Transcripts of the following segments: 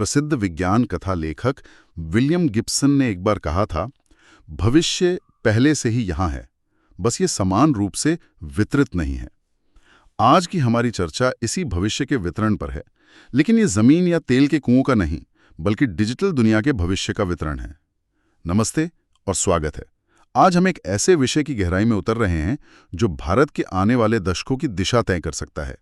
प्रसिद्ध विज्ञान कथा लेखक विलियम गिब्सन ने एक बार कहा था, भविष्य पहले से ही यहाँ है, बस ये समान रूप से वितरित नहीं है। आज की हमारी चर्चा इसी भविष्य के वितरण पर है, लेकिन ये जमीन या तेल के कुओं का नहीं, बल्कि डिजिटल दुनिया के भविष्य का वितरण है। नमस्ते और स्वागत है। आज हम एक ऐसे विषय की गहराई में उतर रहे हैं जो भारत के आने वाले दशकों की दिशा तय कर सकता है,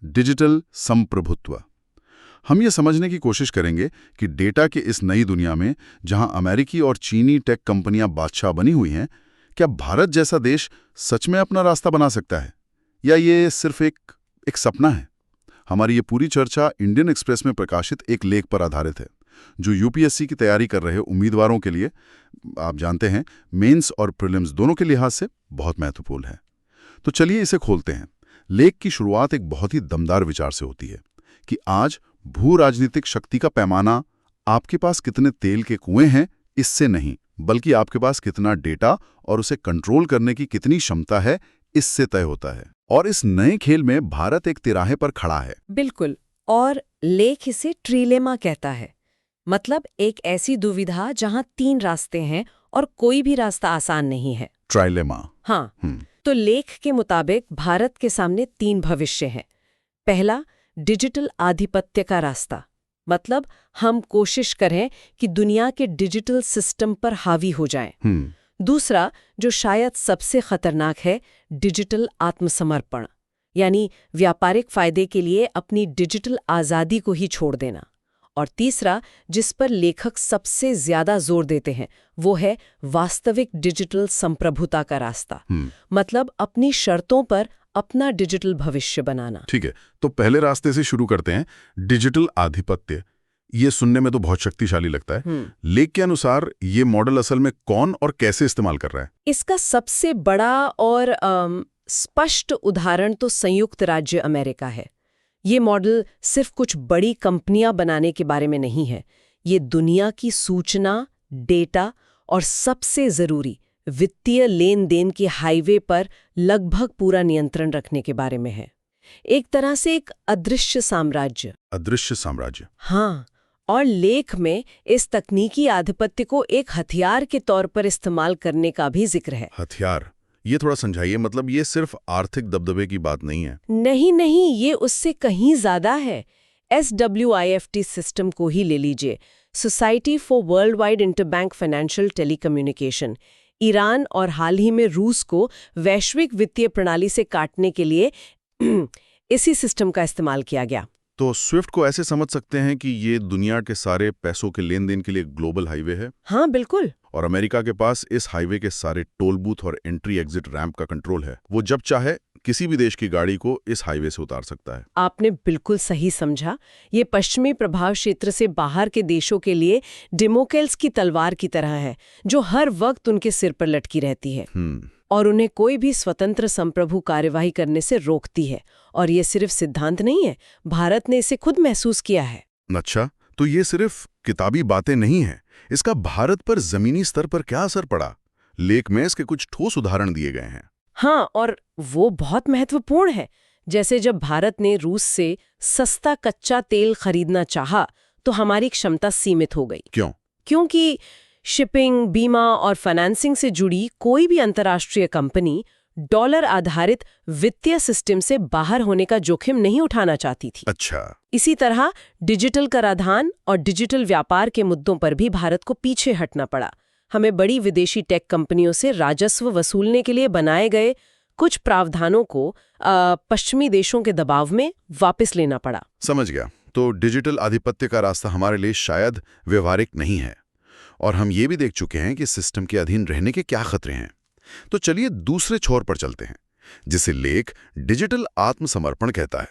डिजिटल संप्रभुत्व। हम ये समझने की कोशिश करेंगे कि डेटा के इस नई दुनिया में जहां अमेरिकी और चीनी टेक कंपनियां बादशाह बनी हुई हैं, क्या भारत जैसा देश सच में अपना रास्ता बना सकता है या ये सिर्फ एक सपना है? हमारी ये पूरी चर्चा इंडियन एक्सप्रेस में प्रकाशित एक लेख पर आधारित है जो यूपीएससी की तैयारी कर रहे उम्मीदवारों के लिए, आप जानते हैं, मेंस और प्रीलिम्स दोनों के लिहाज से बहुत महत्वपूर्ण है। तो चलिए इसे खोलते हैं। लेख की शुरुआत एक बहुत ही दमदार विचार से होती है कि आज भू राजनीतिक शक्ति का पैमाना आपके पास कितने तेल के कुएं हैं इससे नहीं, बल्कि आपके पास कितना डेटा और उसे कंट्रोल करने की कितनी क्षमता है इससे तय होता है। और इस नए खेल में भारत एक तिराहे पर खड़ा है। बिल्कुल, और लेख इसे ट्रिलेमा कहता है, मतलब एक ऐसी दुविधा जहां 3 रास्ते हैं और कोई भी रास्ता आसान नहीं है। ट्राइलेमा। हाँ, तो लेख के मुताबिक भारत के सामने 3 भविष्य हैं। पहला, डिजिटल आधिपत्य का रास्ता, मतलब हम कोशिश करें कि दुनिया के डिजिटल सिस्टम पर हावी हो जाएं। दूसरा, जो शायद सबसे खतरनाक है, डिजिटल आत्मसमर्पण, यानी व्यापारिक फायदे के लिए अपनी डिजिटल आज़ादी को ही छोड़ देना। और तीसरा, जिस पर लेखक सबसे ज्यादा जोर देते हैं, वो है वास्तविक डिजिटल संप्रभुता का रास्ता, मतलब अपनी शर्तों पर अपना डिजिटल भविष्य बनाना। ठीक है, तो पहले रास्ते से शुरू करते हैं। डिजिटल आधिपत्य, ये सुनने में तो बहुत शक्तिशाली लगता है। लेख के अनुसार ये मॉडल असल में कौन और कैसे इस्तेमाल कर रहा है? इसका सबसे बड़ा और स्पष्ट उदाहरण तो संयुक्त राज्य अमेरिका है। ये मॉडल सिर्फ कुछ बड़ी कंपनियां बनाने के बारे में नहीं है, ये दुनिया की सूचना, डेटा और सबसे जरूरी वित्तीय लेन देन के हाईवे पर लगभग पूरा नियंत्रण रखने के बारे में है। एक तरह से एक अदृश्य साम्राज्य। अदृश्य साम्राज्य। हाँ, और लेख में इस तकनीकी आधिपत्य को एक हथियार के तौर पर इस्तेमाल करने का भी जिक्र है। हथियार, ये थोड़ा समझाइए। मतलब ये सिर्फ आर्थिक दबदबे की बात नहीं है? नहीं, ये उससे कहीं ज्यादा है। SWIFT सिस्टम को ही ले लीजिए, society for world wide interbank financial telecommunication. Iran और हाल ही में रूस को वैश्विक वित्तीय प्रणाली से काटने के लिए इसी सिस्टम का इस्तेमाल किया गया। तो स्विफ्ट को ऐसे समझ सकते हैं कि ये दुनिया के सारे पैसों के लेन देन के लिए ग्लोबल हाईवे है? हाँ, बिल्कुल। और अमेरिका के पास इस हाईवे के सारे टोल बूथ और एंट्री एग्जिट रैंप का कंट्रोल है। वो जब चाहे किसी भी देश की गाड़ी को इस हाईवे से उतार सकता है। आपने बिल्कुल सही समझा। ये पश्चिमी प्रभाव क्षेत्र से बाहर के देशों के लिए डेमोक्रेट्स की तलवार की तरह है, जो हर वक्त उनके सिर पर लटकी रहती है और उन्हें कोई भी स्वतंत्र संप्रभु कार्यवाही करने से रोकती है। और ये सिर्फ सिद्धांत नहीं है, भारत ने इसे खुद महसूस किया है। अच्छा, तो ये सिर्फ किताबी बातें नहीं हैं, इसका भारत पर जमीनी स्तर पर क्या असर पड़ा? लेख में इसके कुछ ठोस उदाहरण दिए गए हैं। हाँ, और वो बहुत महत्वपूर्ण है। जैसे जब भारत ने रूस से सस्ता कच्चा तेल खरीदना चाहा, तो हमारी क्षमता सीमित हो गई। क्यों? क्योंकि शिपिंग, बीमा और फाइनेंसिंग से जुड़ी कोई भी अंतर्राष्ट्रीय कंपनी डॉलर आधारित वित्तीय सिस्टम से बाहर होने का जोखिम नहीं उठाना चाहती थी। अच्छा। इसी तरह डिजिटल कराधान और डिजिटल व्यापार के मुद्दों पर भी भारत को पीछे हटना पड़ा। हमें बड़ी विदेशी टेक कंपनियों से राजस्व वसूलने के लिए बनाए गए कुछ प्रावधानों को पश्चिमी देशों के दबाव में वापस लेना पड़ा। समझ गया। तो डिजिटल आधिपत्य का रास्ता हमारे लिए शायद व्यवहारिक नहीं है, और हम ये भी देख चुके हैं कि सिस्टम के अधीन रहने के क्या खतरे हैं। तो चलिए दूसरे छोर पर चलते हैं, जिसे लेख डिजिटल आत्मसमर्पण कहता है।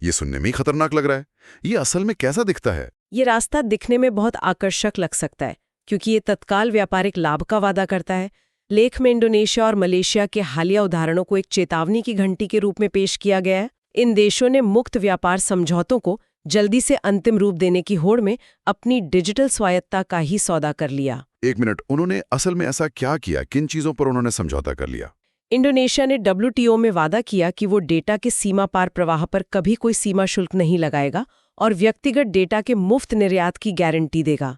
ये सुनने में ही खतरनाक लग रहा है। ये असल में कैसा दिखता है? ये रास्ता दिखने में बहुत आकर्षक लग सकता है, क्योंकि ये तत्काल व्यापारिक लाभ का वादा करता है। लेख में इंडोनेशिया और मलेशिया के हालिया उदाहरणों को एक चेतावनी की घंटी के रूप में पेश किया गया है। इन देशों ने मुक्त व्यापार समझौतों को जल्दी से अंतिम रूप देने की होड़ में अपनी डिजिटल स्वायत्ता का ही सौदा कर लिया। एक मिनट, उन्होंने असल में ऐसा क्या किया? किन चीजों पर उन्होंने समझौता कर लिया? इंडोनेशिया ने WTO में वादा किया कि वो डेटा के सीमा पार प्रवाह पर कभी कोई सीमा शुल्क नहीं लगाएगा और व्यक्तिगत डेटा के मुफ्त निर्यात की गारंटी देगा।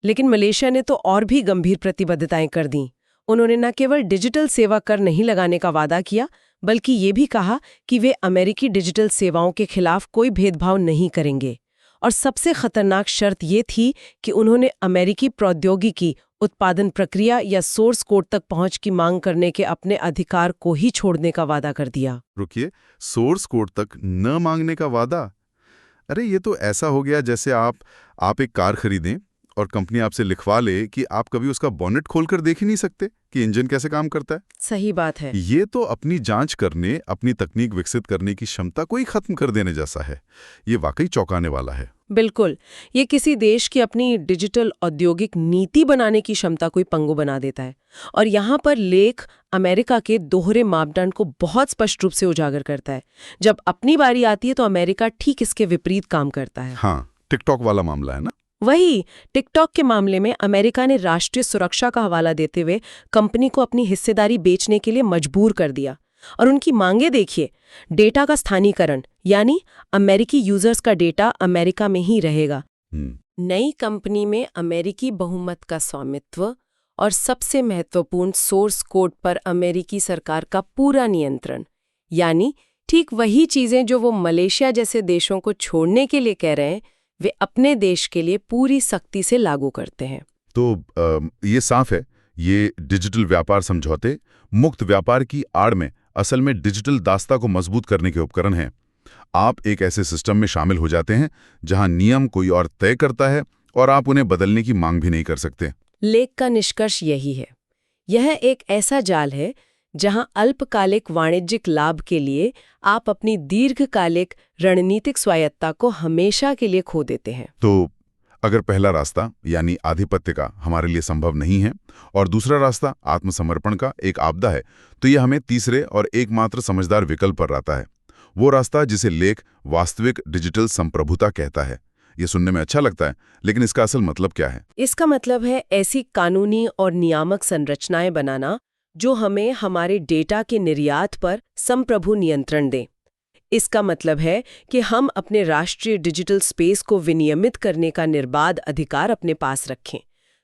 लेकिन मलेशिया ने तो और भी गंभीर प्रतिबद्धताएं कर दी। उन्होंने न केवल डिजिटल सेवा कर नहीं लगाने का वादा किया, बल्कि ये भी कहा कि वे अमेरिकी डिजिटल सेवाओं के खिलाफ कोई भेदभाव नहीं करेंगे। और सबसे खतरनाक शर्त ये थी कि उन्होंने अमेरिकी प्रौद्योगिकी, उत्पादन प्रक्रिया या सोर्स कोड तक पहुंच की मांग करने के अपने अधिकार को ही छोड़ने का वादा कर दिया। रुकिए, सोर्स कोड तक न मांगने का वादा? अरे ये तो ऐसा हो गया जैसे आप एक कार खरीदें और कंपनी आपसे लिखवा ले कि आप कभी उसका बोनेट खोलकर देख ही नहीं सकते कि इंजन कैसे काम करता है। सही बात है। ये तो अपनी जांच करने, अपनी तकनीक विकसित करने की क्षमता को ही खत्म कर देने जैसा है। ये वाकई चौंकाने वाला है। बिल्कुल, ये किसी देश की अपनी डिजिटल औद्योगिक नीति बनाने की क्षमता को ही पंगु बना देता है। और यहाँ पर लेख अमेरिका के दोहरे मापदंड को बहुत स्पष्ट रूप से उजागर करता है। जब अपनी बारी आती है तो अमेरिका ठीक इसके विपरीत काम करता है। हाँ, टिकटॉक वाला मामला है ना? वही, टिकटॉक के मामले में अमेरिका ने राष्ट्रीय सुरक्षा का हवाला देते हुए कंपनी को अपनी हिस्सेदारी बेचने के लिए मजबूर कर दिया। और उनकी मांगे देखिए, डेटा का स्थानीकरण, यानी अमेरिकी यूजर्स का डेटा अमेरिका में ही रहेगा, नई कंपनी में अमेरिकी बहुमत का स्वामित्व और सबसे महत्वपूर्ण सोर्स कोड पर अमेरिकी सरकार का पूरा नियंत्रण। यानी ठीक वही चीजें जो वो मलेशिया जैसे देशों को छोड़ने के लिए कह रहे हैं, वे अपने देश के लिए पूरी सख्ती से लागू करते हैं। तो ये साफ है, ये डिजिटल व्यापार समझौते मुक्त व्यापार की आड़ में असल में डिजिटल दास्ता को मजबूत करने के उपकरण हैं। आप एक ऐसे सिस्टम में शामिल हो जाते हैं जहां नियम कोई और तय करता है और आप उन्हें बदलने की मांग भी नहीं कर सकते। लेख का निष्कर्ष यही है, यह एक ऐसा जाल है जहां अल्पकालिक वाणिज्यिक लाभ के लिए आप अपनी दीर्घकालिक रणनीतिक स्वायत्ता को हमेशा के लिए खो देते हैं। तो अगर पहला रास्ता यानी आधिपत्य का हमारे लिए संभव नहीं है और दूसरा रास्ता आत्मसमर्पण का एक आपदा है, तो ये हमें तीसरे और एकमात्र समझदार विकल्प पर आता है। वो रास्ता जिसे लेख वास्तविक डिजिटल संप्रभुता कहता है। ये सुनने में अच्छा लगता है, लेकिन इसका असल मतलब क्या है? इसका मतलब है ऐसी कानूनी और नियामक संरचनाएं बनाना जो हमें हमारे डेटा के निर्यात पर संप्रभु नियंत्रण दें। इसका मतलब है कि हम अपने राष्ट्रीय डिजिटल स्पेस को विनियमित करने का निर्बाध अधिकार अपने पास रखें।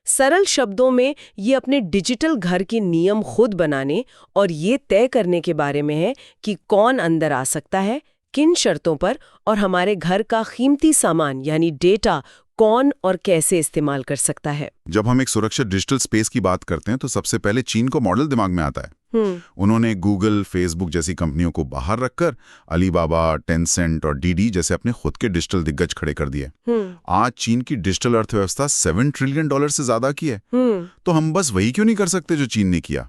सरल शब्दों में ये अपने डिजिटल घर की नियम खुद बनाने और ये तय करने के बारे में है कि कौन अंदर आ सकता है, किन शर्तों पर, और हमारे घर का कीमती सामान यानी डेटा कौन और कैसे इस्तेमाल कर सकता है। जब हम एक सुरक्षित डिजिटल स्पेस की बात करते हैं तो सबसे पहले चीन को मॉडल दिमाग में आता है। उन्होंने गूगल, फेसबुक जैसी कंपनियों को बाहर रखकर अलीबाबा, टेंसेंट और डीडी जैसे अपने खुद के डिजिटल दिग्गज खड़े कर दिए। आज चीन की डिजिटल अर्थव्यवस्था $7 ट्रिलियन से ज्यादा की है। तो हम बस वही क्यों नहीं कर सकते जो चीन ने किया?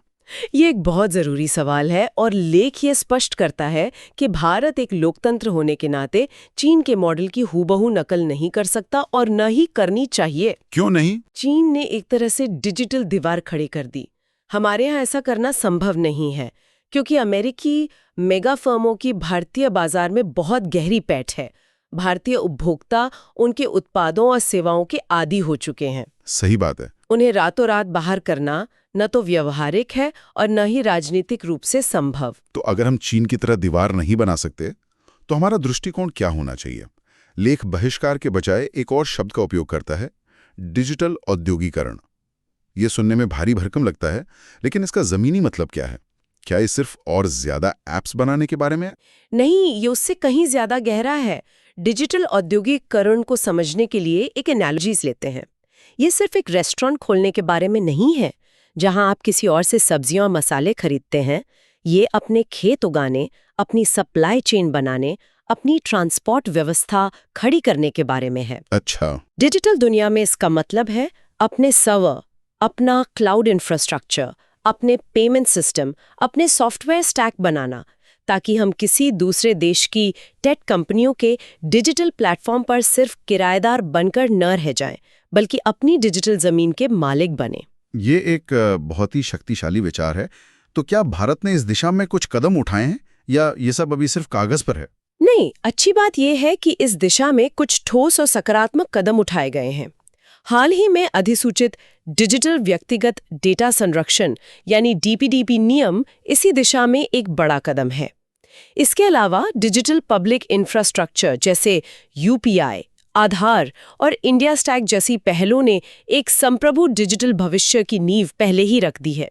ये एक बहुत जरूरी सवाल है और लेख ये स्पष्ट करता है कि भारत एक लोकतंत्र होने के नाते चीन के मॉडल की हूबहू नकल नहीं कर सकता और न ही करनी चाहिए। क्यों नहीं? चीन ने एक तरह से डिजिटल दीवार खड़ी कर दी। हमारे यहाँ ऐसा करना संभव नहीं है क्योंकि अमेरिकी मेगा फर्मों की भारतीय बाजार में बहुत गहरी पैठ है। भारतीय उपभोक्ता उनके उत्पादों और सेवाओं के आदी हो चुके हैं। सही बात है। उन्हें रातों रात बाहर करना न तो व्यवहारिक है और न ही राजनीतिक रूप से संभव। तो अगर हम चीन की तरह दीवार नहीं बना सकते तो हमारा दृष्टिकोण क्या होना चाहिए? लेख बहिष्कार के बजाय एक और शब्द का उपयोग करता है, डिजिटल औद्योगिकरण। ये सुनने में भारी भरकम लगता है, लेकिन इसका जमीनी मतलब क्या है? क्या ये सिर्फ और ज्यादा ऐप्स बनाने के बारे में? नहीं, ये उससे कहीं ज्यादा गहरा है। डिजिटल औद्योगिकरण को समझने के लिए एक एनालॉजीज लेते हैं। ये सिर्फ एक रेस्टोरेंट खोलने के बारे में नहीं है जहां आप किसी और से सब्जियां और मसाले खरीदते हैं। ये अपने खेत उगाने, अपनी सप्लाई चेन बनाने, अपनी ट्रांसपोर्ट व्यवस्था खड़ी करने के बारे में है। अच्छा। डिजिटल दुनिया में इसका मतलब है अपने सर्वर, अपना क्लाउड इंफ्रास्ट्रक्चर, अपने पेमेंट सिस्टम, अपने सॉफ्टवेयर स्टैक बनाना, ताकि हम किसी दूसरे देश की टेक कंपनियों के डिजिटल प्लेटफॉर्म पर सिर्फ किराएदार बनकर न रह जाएं, बल्कि अपनी डिजिटल जमीन के मालिक बने। ये एक बहुत ही शक्तिशाली विचार है। तो क्या भारत ने इस दिशा में कुछ कदम उठाए हैं या ये सब अभी सिर्फ कागज पर है? नहीं, अच्छी बात यह है कि इस दिशा में कुछ ठोस और सकारात्मक कदम उठाए गए हैं। हाल ही में अधिसूचित डिजिटल व्यक्तिगत डेटा संरक्षण यानी DPDP नियम इसी दिशा में एक बड़ा कदम है। इसके अलावा डिजिटल पब्लिक इंफ्रास्ट्रक्चर जैसे यूपीआई, आधार और इंडिया स्टैक जैसी पहलों ने एक संप्रभु डिजिटल भविष्य की नींव पहले ही रख दी है।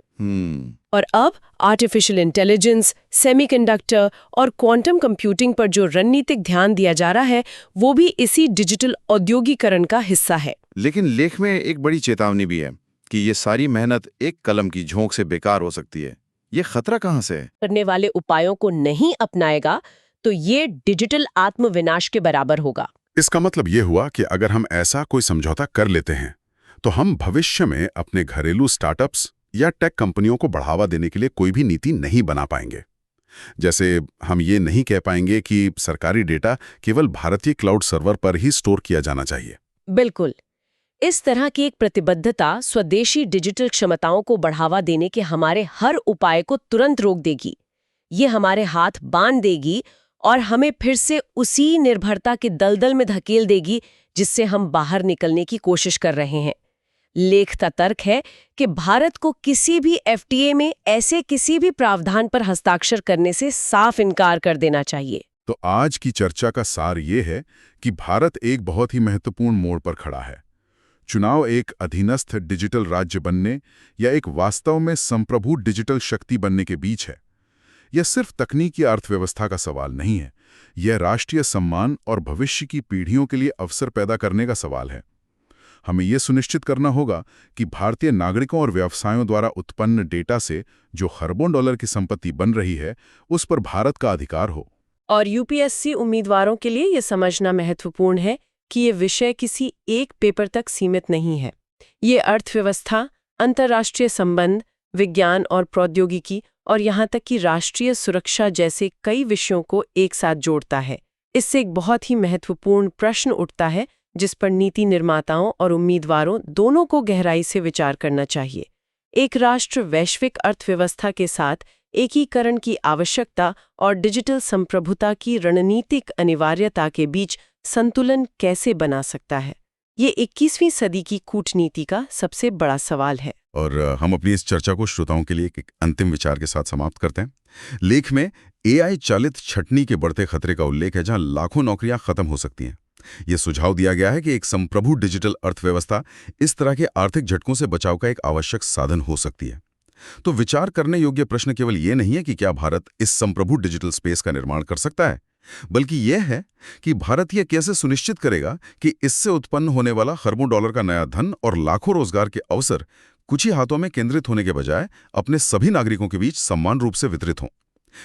और अब आर्टिफिशियल इंटेलिजेंस, सेमीकंडक्टर और क्वांटम कंप्यूटिंग पर जो रणनीतिक ध्यान दिया जा रहा है वो भी इसी डिजिटल औद्योगिकरण का हिस्सा है। लेकिन लेख में एक बड़ी चेतावनी भी है कि ये सारी मेहनत एक कलम की झोंक से बेकार हो सकती है। ये खतरा कहाँ से है? करने वाले उपायों को नहीं अपनाएगा तो ये डिजिटल आत्मविनाश के बराबर होगा। इसका मतलब ये हुआ कि अगर हम ऐसा कोई समझौता कर लेते हैं तो हम भविष्य में अपने घरेलू स्टार्टअप्स या टेक कंपनियों को बढ़ावा देने के लिए कोई भी नीति नहीं बना पाएंगे। जैसे हम ये नहीं कह पाएंगे कि सरकारी डेटा केवल भारतीय क्लाउड सर्वर पर ही स्टोर किया जाना चाहिए। बिल्कुल। इस तरह की एक प्रतिबद्धता स्वदेशी डिजिटल क्षमताओं को बढ़ावा देने के हमारे हर उपाय को तुरंत रोक देगी। ये हमारे हाथ बांध देगी और हमें फिर से उसी निर्भरता के दलदल में धकेल देगी जिससे हम बाहर निकलने की कोशिश कर रहे हैं। लेख का तर्क है कि भारत को किसी भी एफटीए में ऐसे किसी भी प्रावधान पर हस्ताक्षर करने से साफ इनकार कर देना चाहिए। तो आज की चर्चा का सार ये है कि भारत एक बहुत ही महत्वपूर्ण मोड़ पर खड़ा है। चुनाव एक अधीनस्थ डिजिटल राज्य बनने या एक वास्तव में संप्रभु डिजिटल शक्ति बनने के बीच है। यह सिर्फ तकनीकी अर्थव्यवस्था का सवाल नहीं है, यह राष्ट्रीय सम्मान और भविष्य की पीढ़ियों के लिए अवसर पैदा करने का सवाल है। हमें यह सुनिश्चित करना होगा कि भारतीय नागरिकों और व्यवसायों द्वारा उत्पन्न डेटा से जो खरबों डॉलर की संपत्ति बन रही है, उस पर भारत का अधिकार हो। और यूपीएससी उम्मीदवारों के लिए ये समझना महत्वपूर्ण है कि ये विषय किसी एक पेपर तक सीमित नहीं है। ये अर्थव्यवस्था, अंतर्राष्ट्रीय संबंध, विज्ञान और प्रौद्योगिकी और यहाँ तक कि राष्ट्रीय सुरक्षा जैसे कई विषयों को एक साथ जोड़ता है। इससे एक बहुत ही महत्वपूर्ण प्रश्न उठता है जिस पर नीति निर्माताओं और उम्मीदवारों दोनों को गहराई से विचार करना चाहिए। एक राष्ट्र वैश्विक अर्थव्यवस्था के साथ एकीकरण की आवश्यकता और डिजिटल संप्रभुता की रणनीतिक अनिवार्यता के बीच संतुलन कैसे बना सकता है? ये 21वीं सदी की कूटनीति का सबसे बड़ा सवाल है। और हम अपनी इस चर्चा को श्रोताओं के लिए एक अंतिम विचार के साथ समाप्त करते हैं। लेख में एआई चालित छटनी के बढ़ते खतरे का उल्लेख है, जहां लाखों नौकरियां खत्म हो सकती हैं। यह सुझाव दिया गया है कि एक संप्रभु डिजिटल अर्थव्यवस्था इस तरह के आर्थिक झटकों से बचाव का एक आवश्यक साधन हो सकती है। तो विचार करने योग्य प्रश्न केवल ये नहीं है कि क्या भारत इस संप्रभु डिजिटल स्पेस का निर्माण कर सकता है, बल्कि यह है कि भारत यह कैसे सुनिश्चित करेगा कि इससे उत्पन्न होने वाला खरबों डॉलर का नया धन और लाखों रोजगार के अवसर कुछ ही हाथों में केंद्रित होने के बजाय अपने सभी नागरिकों के बीच समान रूप से वितरित हों।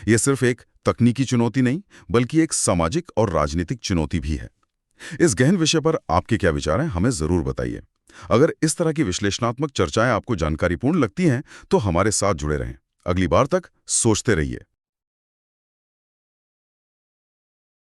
यह सिर्फ एक तकनीकी चुनौती नहीं, बल्कि एक सामाजिक और राजनीतिक चुनौती भी है। इस गहन विषय पर आपके क्या विचार हैं, हमें जरूर बताइए। अगर इस तरह की विश्लेषणात्मक चर्चाएं आपको जानकारीपूर्ण लगती हैं तो हमारे साथ जुड़े रहें। अगली बार तक सोचते रहिए।